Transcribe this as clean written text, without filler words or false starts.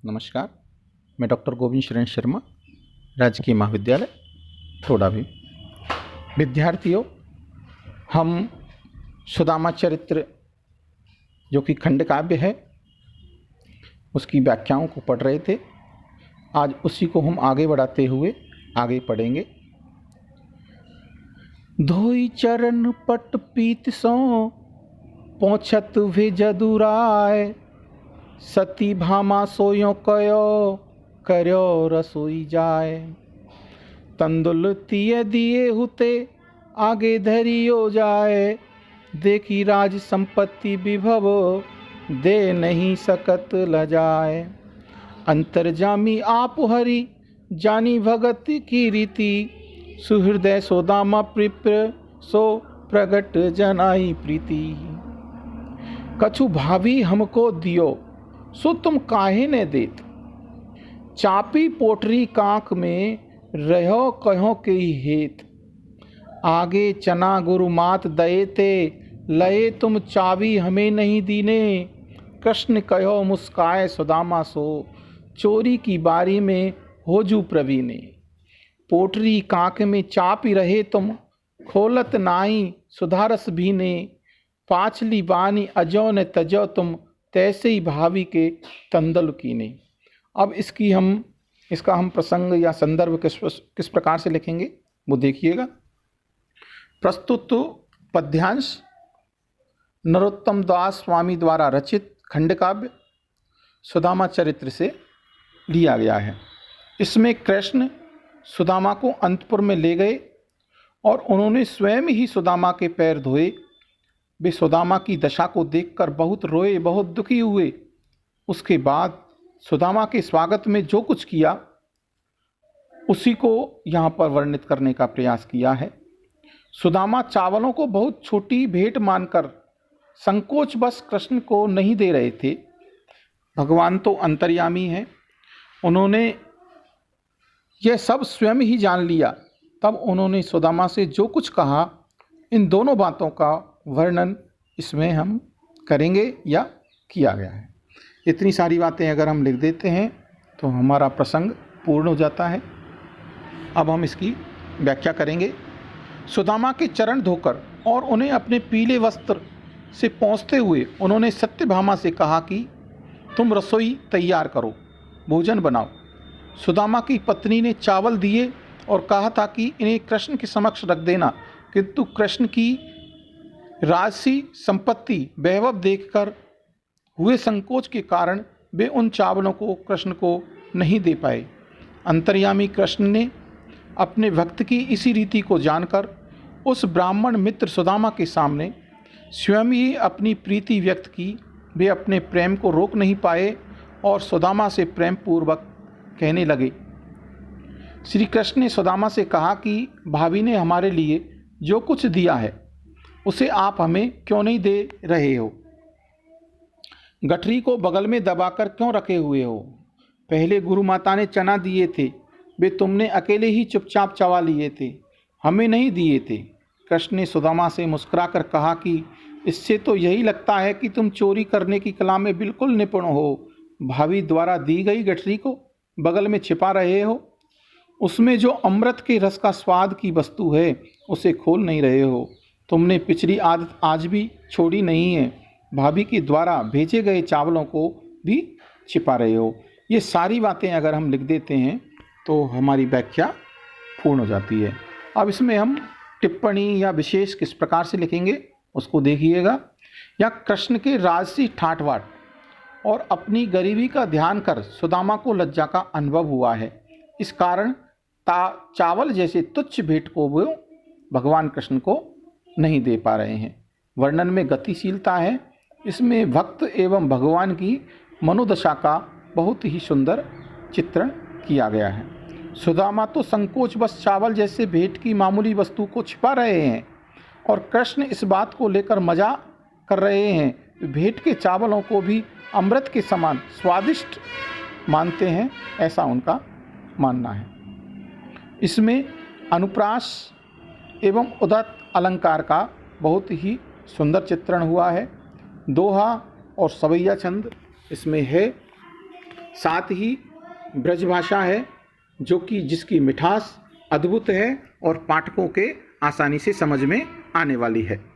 नमस्कार। मैं डॉक्टर गोविंद शरण शर्मा, राजकीय महाविद्यालय थोड़ा भी। विद्यार्थियों, हम सुदामा चरित्र जो कि खंड काव्य है उसकी व्याख्याओं को पढ़ रहे थे। आज उसी को हम आगे बढ़ाते हुए आगे पढ़ेंगे। धोई चरण पट पीत सो पोछत वे जदुराय, सती भामा सोयो कयो कर्यो रसोई जाए। तंदुल तिये दिए हुते आगे धरियो जाए, देखी राज संपत्ति विभव दे नहीं सकत लजाए। अंतर्जामी आप हरि जानी भगत की रीति, सुहृदय सोदामा प्रिप्र सो प्रगट जनाई प्रीति। कछु भावी हमको दियो सो तुम काहे ने देत, चापी पोटरी कांक में रहो कहो के हेत। आगे चना गुरु मात दये ते, लये तुम चावी हमें नहीं दीने। कृष्ण कहो मुस्काए सुदामा सो, चोरी की बारी में होजू प्रवीणे। पोटरी कांक में चापी रहे तुम, खोलत नाई सुधारस भीने। पाछली बानी अजो ने तजो तुम, तैसे ही भावी के तंदल कीने। अब इसका हम प्रसंग या संदर्भ किस प्रकार से लिखेंगे वो देखिएगा। प्रस्तुत पद्यांश नरोत्तम दास स्वामी द्वारा रचित खंड काव्य सुदामा चरित्र से लिया गया है। इसमें कृष्ण सुदामा को अंतपुर में ले गए और उन्होंने स्वयं ही सुदामा के पैर धोए। वे सुदामा की दशा को देखकर बहुत रोए, बहुत दुखी हुए। उसके बाद सुदामा के स्वागत में जो कुछ किया उसी को यहाँ पर वर्णित करने का प्रयास किया है। सुदामा चावलों को बहुत छोटी भेंट मानकर संकोचवश कृष्ण को नहीं दे रहे थे। भगवान तो अंतर्यामी हैं, उन्होंने यह सब स्वयं ही जान लिया। तब उन्होंने सुदामा से जो कुछ कहा, इन दोनों बातों का वर्णन इसमें हम करेंगे या किया गया है। इतनी सारी बातें अगर हम लिख देते हैं तो हमारा प्रसंग पूर्ण हो जाता है। अब हम इसकी व्याख्या करेंगे। सुदामा के चरण धोकर और उन्हें अपने पीले वस्त्र से पोंछते हुए उन्होंने सत्यभामा से कहा कि तुम रसोई तैयार करो, भोजन बनाओ। सुदामा की पत्नी ने चावल दिए और कहा था कि इन्हें कृष्ण के समक्ष रख देना, किंतु कृष्ण की राजसी संपत्ति वैभव देखकर हुए संकोच के कारण वे उन चावलों को कृष्ण को नहीं दे पाए। अंतर्यामी कृष्ण ने अपने भक्त की इसी रीति को जानकर उस ब्राह्मण मित्र सुदामा के सामने स्वयं ही अपनी प्रीति व्यक्त की। वे अपने प्रेम को रोक नहीं पाए और सुदामा से प्रेम पूर्वक कहने लगे। श्री कृष्ण ने सुदामा से कहा कि भाभी ने हमारे लिए जो कुछ दिया है उसे आप हमें क्यों नहीं दे रहे हो? गठरी को बगल में दबाकर क्यों रखे हुए हो? पहले गुरु माता ने चना दिए थे, वे तुमने अकेले ही चुपचाप चबा लिए थे, हमें नहीं दिए थे। कृष्ण ने सुदामा से मुस्कुराकर कहा कि इससे तो यही लगता है कि तुम चोरी करने की कला में बिल्कुल निपुण हो। भाभी द्वारा दी गई गठरी को बगल में छिपा रहे हो, उसमें जो अमृत के रस का स्वाद की वस्तु है उसे खोल नहीं रहे हो। तुमने पिछली आदत आज भी छोड़ी नहीं है, भाभी के द्वारा भेजे गए चावलों को भी छिपा रहे हो। ये सारी बातें अगर हम लिख देते हैं तो हमारी व्याख्या पूर्ण हो जाती है। अब इसमें हम टिप्पणी या विशेष किस प्रकार से लिखेंगे उसको देखिएगा। या कृष्ण के राजसी ठाट-बाट और अपनी गरीबी का ध्यान कर सुदामा को लज्जा का अनुभव हुआ है। इस कारण चावल जैसे तुच्छ भेंट को वो भगवान कृष्ण को नहीं दे पा रहे हैं। वर्णन में गतिशीलता है। इसमें भक्त एवं भगवान की मनोदशा का बहुत ही सुंदर चित्रण किया गया है। सुदामा तो संकोचवश चावल जैसे भेंट की मामूली वस्तु को छिपा रहे हैं और कृष्ण इस बात को लेकर मजा कर रहे हैं। भेंट के चावलों को भी अमृत के समान स्वादिष्ट मानते हैं, ऐसा उनका मानना है। इसमें अनुप्रास एवं उदात्त अलंकार का बहुत ही सुंदर चित्रण हुआ है। दोहा और सवैया छंद इसमें है। साथ ही ब्रजभाषा है जो कि जिसकी मिठास अद्भुत है और पाठकों के आसानी से समझ में आने वाली है।